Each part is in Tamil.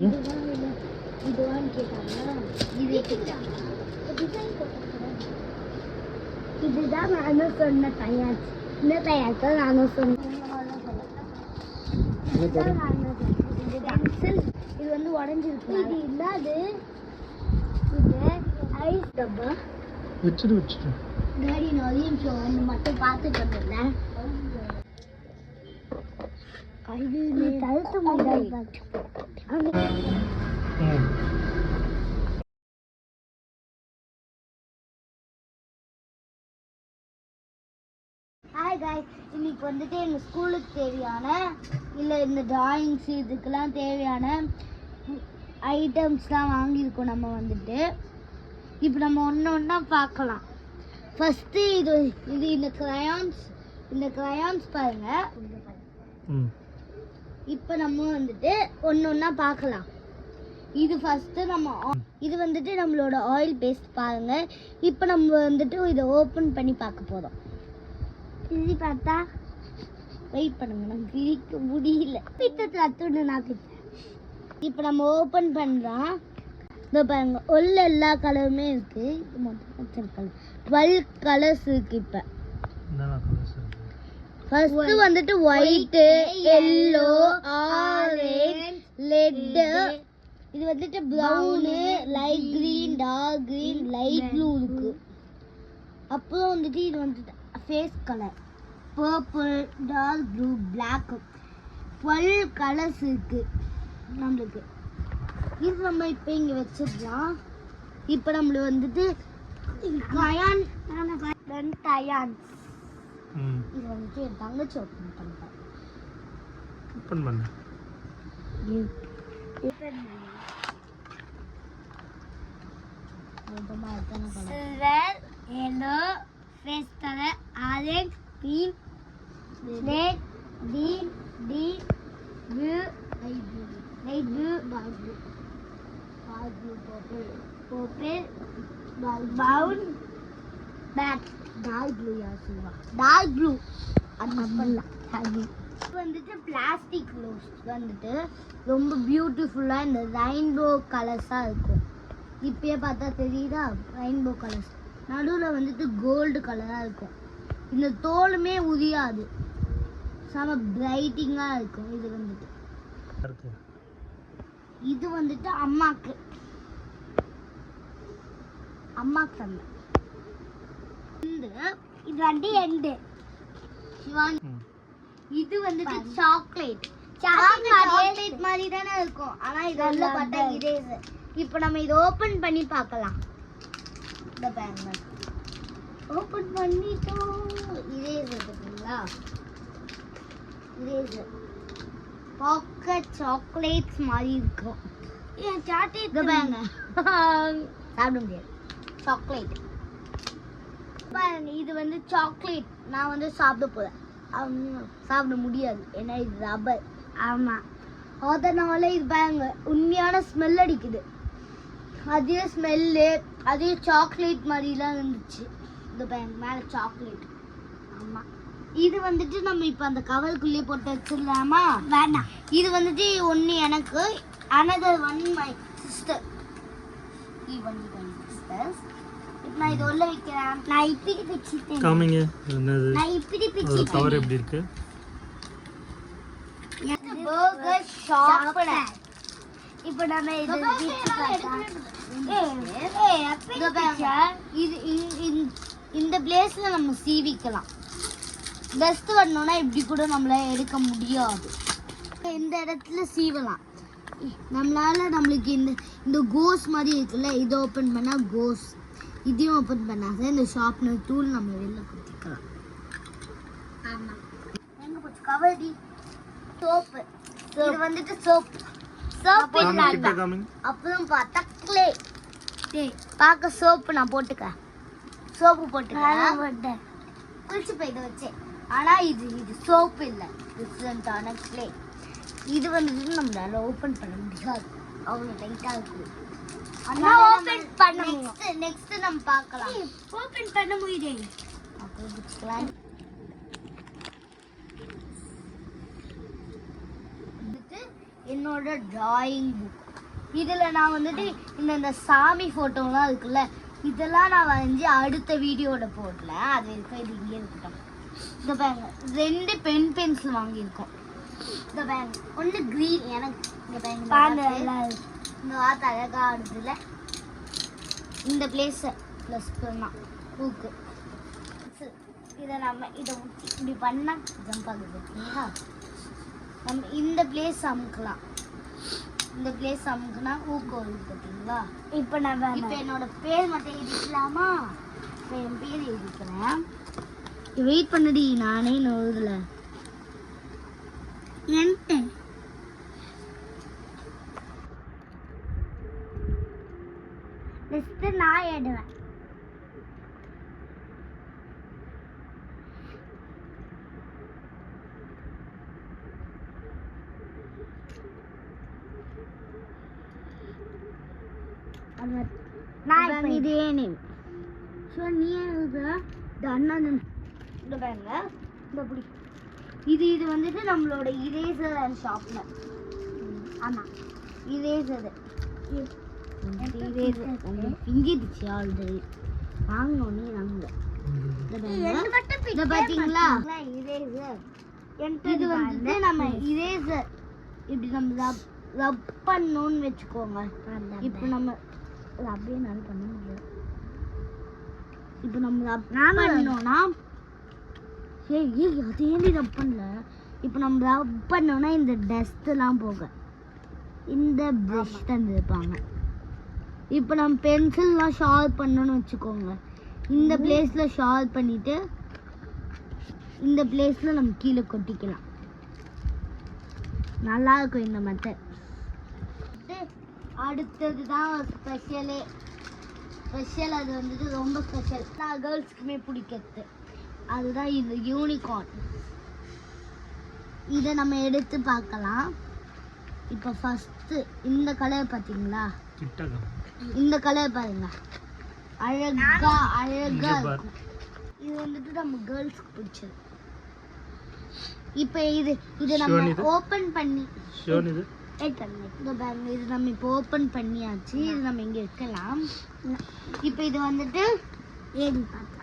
இதுதான் நானும் சொன்ன தயார். இந்த தயார் தான் நானும் சொன்னேன். இது வந்து உடஞ்சிருக்கு. இது இல்லாது இது ஐஸ் டப்பா வச்சுட்டு டாடி நோயும் ஒன்று மட்டும் பார்த்துட்டு வந்துடுறேன். இது தழுத்த முடியாது. ஹாய் காய்ஸ், இன்னைக்கு வந்துட்டு எங்கள் ஸ்கூலுக்கு தேவையான இல்லை இந்த ட்ராயிங்ஸ் இதுக்கெல்லாம் தேவையான ஐட்டம்ஸ்லாம் வாங்கியிருக்கோம். நம்ம வந்துட்டு இப்போ நம்ம ஒன்று ஒன்றா பார்க்கலாம். ஃபஸ்ட்டு இது இந்த க்ரையான்ஸ் பாருங்கள். இப்போ நம்ம வந்துட்டு ஒன்று ஒன்றா பார்க்கலாம். இது ஃபஸ்ட்டு இது வந்துட்டு நம்மளோட ஆயில் பேஸ்ட் பாருங்கள். இப்போ நம்ம வந்துட்டு இதை ஓப்பன் பண்ணி பார்க்க போகிறோம். இது பார்த்தா வெயிட் பண்ணுங்க, நம்ம பிரிக்க முடியல. பித்தத்தில் நான் பித்தேன். இப்போ நம்ம ஓப்பன் பண்ணுறோம். இதோ பாருங்க, உள்ள எல்லா கலருமே இருக்கு. இது மொத்தம் கலர் 12 கலர்ஸ் இருக்கு. இப்போ ஃபர்ஸ்ட் வந்துட்டு ஒயிட்டு, எல்லோ, ஆரஞ்ச், ரெட்டு, இது வந்துட்டு brown, light green, dark green, light blue இருக்கு. அப்புறம் வந்துட்டு இது வந்துட்டு face colour purple, dark blue, black, 12 colours இருக்கு நம்மளுக்கு. இது நம்ம இப்போ இங்கே வச்சிடலாம். இப்போ நம்மளுக்கு வந்துட்டு டயான்ஸ் இது வந்துட்டு என் தங்கச்சி ஓப்பன் பண்ணுறேன். Silver, yellow, face colour, orange, green, red, green, deep blue, light blue, dark blue, purple, brown, black, dark blue. dark blue வந்துட்டு பிளாஸ்டிக் ரோஸ் வந்துட்டு ரொம்ப பியூட்டிஃபுல்லாக இந்த ரெயின்போ கலர்ஸாக இருக்கும். இப்பயே பார்த்தா தெரியுதா, ரெயின்போ கலர்ஸ். நடுவில் வந்துட்டு கோல்டு கலராக இருக்கும். இந்த தோலுமே உரியாது, செம பிரைட்டிங்காக இருக்கும். இது வந்துட்டு அம்மாக்கு தந்த இது வந்து எண்டு சிவானி. இது வந்துட்டு சாக்லேட் மாதிரி தானே இருக்கும், ஆனா இது உள்ள பார்த்தா இரேசர். இப்போ நம்ம இதை ஓப்பன் பண்ணி பார்க்கலாம். இந்த பேங்க் ஓப்பன் பண்ணிட்டோம். இரேசர் பார்த்தீங்களா, இரேசர் பாக்கெட் சாக்லேட்ஸ் மாதிரி இருக்கும். ஏன் சாக்லேட் இந்த பேங்க சாப்பிட முடியாது. சாக்லேட் பாருங்க, இது வந்து சாக்லேட். நான் வந்து சாப்பிட போகிறேன். சாப்பிட முடியாது, ஏன்னா இது ரப்பர். ஆமாம், அதனால இது பாருங்க உண்மையான ஸ்மெல் அடிக்குது. அதே ஸ்மெல்லு, அதே சாக்லேட் மாதிரிலாம் இருந்துச்சு. இந்த பாருங்க மேலே சாக்லேட். ஆமாம், இது வந்துட்டு நம்ம இப்போ அந்த கவருக்குள்ளேயே போட்டு வச்சிடலாமா? வேண்டாம். இது வந்துட்டு ஒன்று எனக்கு, அனதர் ஒன் மை சிஸ்டர். நான் இது உள்ள வைக்கிறேன். நான் இப்படி பிச்சிட்டேன். காமிங்க என்னது? நான் இப்படி பிச்சிட்டேன். கவர் எப்படி இருக்கு? இது பர்கர் ஷாப்னர். இப்போ நாம இது இந்த பிளேஸ்ல நம்ம சீவிக்கலாம். டஸ்ட் வரணும்னா இப்படி கூட நம்மள எடுக்க முடியாது. இந்த இடத்துல சீவலாம். நம்மளுக்கு இந்த கோஸ் மாதிரி இருக்குல்ல, இதை ஓப்பன் பண்ணா கோஸ். இதையும் ஓப்பன் பண்ணாத இந்த ஷார்ப்னர் டூல் நம்ம வெளில குத்திக்கலாம். ஆமாம், எங்க போச்சு கவர்டி? சோப்பு. இது வந்துட்டு சோப்பு இல்லாத. அப்புறம் பார்த்தா கிளே. பார்க்க சோப்பு. நான் சோப்பு போட்டுக்க குளிச்சு போய் இதை வச்சேன். ஆனால் இது சோப்பு இல்லை, டிஃப்ரெண்டான கிளே. இது வந்துட்டு நம்மளால ஓப்பன் பண்ண முடியாது, அவ்வளோ டைட்டாக இருக்குது. நெக்ஸ்ட் நம்ம பார்க்கலாம். ஓபன் பண்ண முடியுதே. என்னோட டிராயிங் புக் இதில் நான் வந்துட்டு இந்த சாமி ஃபோட்டோலாம் இருக்குல்ல, இதெல்லாம் நான் வரைஞ்சி அடுத்த வீடியோட போடல. அது இருக்கும், இது இங்கே இருக்கட்டும். இந்த பாருங்க 2 பென்சில் வாங்கியிருக்கோம். இந்த பாருங்க ஒன்று க்ரீன், எனக்கு இந்த பாருங்க இந்த வார்த்தை அழகாக ஆடுதுல. இந்த பிளேஸை ப்ளஸ் பண்ணலாம் பூக்கு. இதை நம்ம இதை இப்படி பண்ணால் ஜம்ப் ஆகுது இல்லையா? நம்ம இந்த பிளேஸ் அமுக்கலாம். இந்த பிளேஸ் அமுக்குனா ஊக்கோவில் பார்த்தீங்களா? இப்போ என்னோட பேர் மட்டும் எழுதிக்கலாமா? இப்போ என் பேர் எழுதிக்கிறேன். வெயிட் பண்ணுடி, நானே நோதுல நான் எழுதுவேன். இதே நேம் நீ இது வந்துட்டு நம்மளோட இரேசர் அண்ட் ஷார்ப்னர். ஆமாம், இரேசர் பிங்கிடுச்சு ஆல்ரெடி. வாங்கினோன்னே நாங்கள் இதை பார்த்தீங்களா? இரேசர் இது வந்துட்டு நம்ம இரேசர் இப்படி நம்ம ரப் பண்ணோன்னு வச்சுக்கோங்க. இப்போ நம்ம அப்படியே நல்லா பண்ண முடியாது. இப்போ நம்ம ரப் பண்ணோம்னா அதே ரப் பண்ணல. இப்போ நம்ம ரப் பண்ணோம்னா இந்த டஸ்ட்லாம் போக இந்த ப்ரஷ் தந்துருப்பாங்க. இப்போ நம்ம பென்சில்லாம் ஷார்ப் பண்ணோன்னு வச்சுக்கோங்க. இந்த பிளேஸில் ஷார்ப் பண்ணிவிட்டு இந்த பிளேஸில் நம்ம கீழே கொட்டிக்கலாம். நல்லாயிருக்கும் இந்த மெத்தட். அடுத்தது தான் ஸ்பெஷல். அது வந்துட்டு ரொம்ப ஸ்பெஷல். நான் கேர்ள்ஸ்க்குமே பிடிக்கிறது அதுதான் இந்த யூனிகார்ன். இதை நம்ம எடுத்து பார்க்கலாம். இப்போ ஃபஸ்ட்டு இந்த கலர் பார்த்தீங்களா? இந்த கலர் பாருங்க, அழகா இருக்கும். இது வந்துட்டு நம்ம கேர்ள்ஸ்க்கு பிடிச்சது. இப்போ இது நம்ம ஓப்பன் பண்ணி இது நம்ம இப்போ ஓப்பன் பண்ணியாச்சு. இது நம்ம இங்கே வைக்கலாம். இப்போ இது வந்துட்டு ஏடி பார்த்தா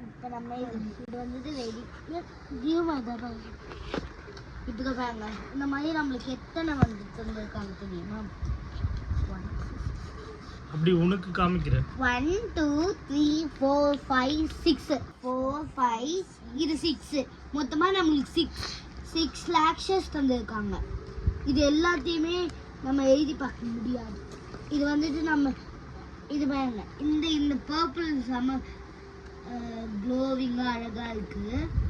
இப்போ நம்ம இது வந்துட்டு ரெடி. இப்போ பாருங்க, இந்த மாதிரி நம்மளுக்கு எத்தனை வந்து தந்துருக்காங்க தெரியுமா? அப்படி உனக்கு காமிக்கிறேன். 1 2 3 4 5 6 4 5 இது 6 மொத்தமா நம்மளுக்கு 6 லேக்ஸஸ் தந்திருக்காங்க. இது எல்லாத்தையுமே நம்ம எழுதி பார்க்க முடியாது. இது வந்துட்டு நம்ம இது பாருங்க, இந்த பர்பிள் செம க்ளோவிங்காக அழகாக இருக்கு.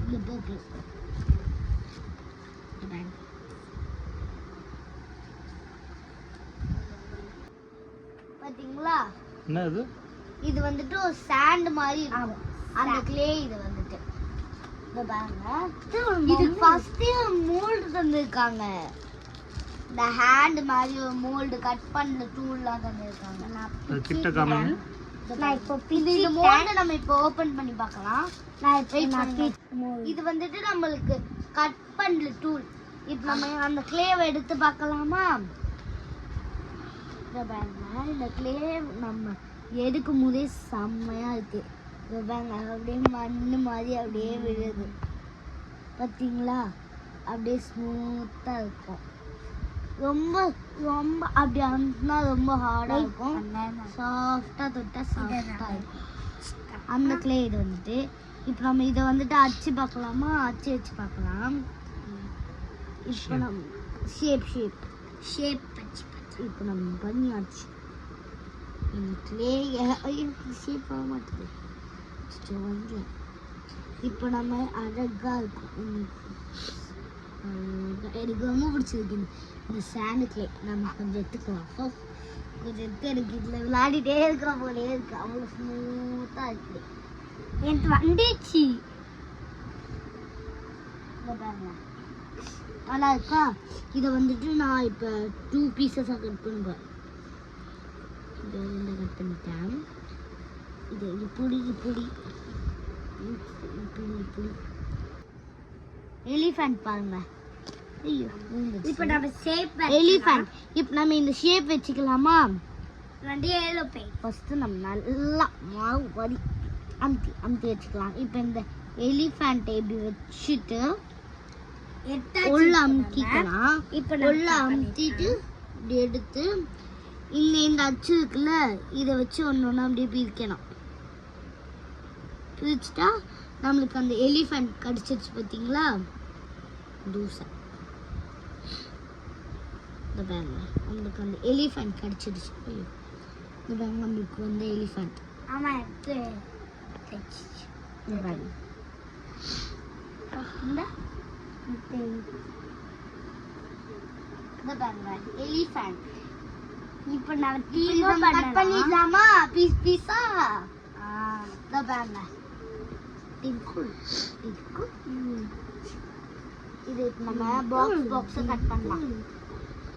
இந்த பர்பிள் பாத்தீங்களா? என்ன இது வந்துட்டு ஒரு சாண்ட் மாதிரி இருக்கும். அந்த கிளே இது வந்துட்டு இந்த பாருங்க, இது ஃபர்ஸ்ட் மோல்ட் தந்திருக்காங்க. இந்த ஹேண்ட் மாதிரி ஒரு மோல்டு கட் பண்ண டூல்லாம் தந்திருக்காங்க. அது கிட்ட காமிங்க. நான் இப்போ இந்த மோல்டை நம்ம இப்போ ஓபன் பண்ணி பார்க்கலாம். இது வந்துட்டு நம்மளுக்கு கட் பண்ணல டூல். இப்போ நம்ம அந்த கிளேவை எடுத்து பார்க்கலாமா? இந்த கிளே நம்ம எடுக்கும் போதே செம்மையா இருக்கு. அப்படியே மண்ணு மாதிரி அப்படியே விழுது பார்த்தீங்களா? அப்படியே ஸ்மூத்தா இருக்கும். ரொம்ப ரொம்ப அப்படி அனுப்புனா ரொம்ப ஹார்டா இருக்கும். சாஃப்டா தொட்டா சாஃப்டா இருக்கும் அந்த கிளே. இது வந்துட்டு இப்போ நம்ம இதை வந்துட்டு அச்சு பார்க்கலாமா? அச்சு வச்சு பார்க்கலாம். இப்போ நம்ம ஷேப் வச்சு இப்போ நம்ம பண்ணியாச்சு. இந்த கிளே ஷேப் ஆக மாட்டேது. இப்போ நம்ம அழகா இருக்கும். எனக்கு ரொம்ப பிடிச்சிருக்கு இந்த சாண்ட் கிளே. நம்ம கொஞ்சம் எடுத்துக்கலாம். கொஞ்சம் எடுத்து எனக்கு இதில் விளையாடிட்டே இருக்கிற போலே இருக்கு. அவ்வளோ ஸ்மூத்தாக இருக்கு. எனக்கு வந்துச்சு நல்லா இருக்கா? இதை வந்துட்டு நான் இப்போ 2 பீசஸாக கட் பண்ணுவேன். இதை கட் பண்ணிட்டேன். இது இப்படி எலிஃபண்ட் பாருங்க. ஐயோ இப்போ நம்ம ஷேப் எலிஃபண்ட். இப்போ நம்ம இந்த ஷேப் வச்சுக்கலாமா? வந்து ஏரோப்ளேன். ஃபர்ஸ்ட் நம்ம நல்லா மாவு வடி அமுத்தி வச்சுக்கலாம். இப்போ இந்த எலிஃபண்ட்டை இப்படி வச்சுட்டு உள்ள அமுத்திக்கலாம். இப்போ உள்ள அமுத்திட்டு இப்படி எடுத்து இந்த அச்சு இருக்குல்ல, இதை வச்சு ஒன்று ஒன்று அப்படியே பிரிக்கணும். பிரிச்சுட்டா நம்மளுக்கு அந்த எலிஃபண்ட் கடிச்சிருச்சு பார்த்தீங்களா? தூசை இந்த பாருங்க, நம்மளுக்கு அந்த எலிஃபண்ட் கடிச்சிருச்சு. ஐயோ இந்த பாருங்க, நம்மளுக்கு வந்து எலிஃபண்ட். ஆமா எடுத்து இந்த பாருங்க, இந்த பாருங்க எலிஃபண்ட். இப்போ நம்ம இதை டீம் நம்ம கட் பண்ணிடலாமா? பீஸ் பீஸா. இந்த பாருங்க, இது நம்ம பாக்ஸ் கட் பண்ணலாம்.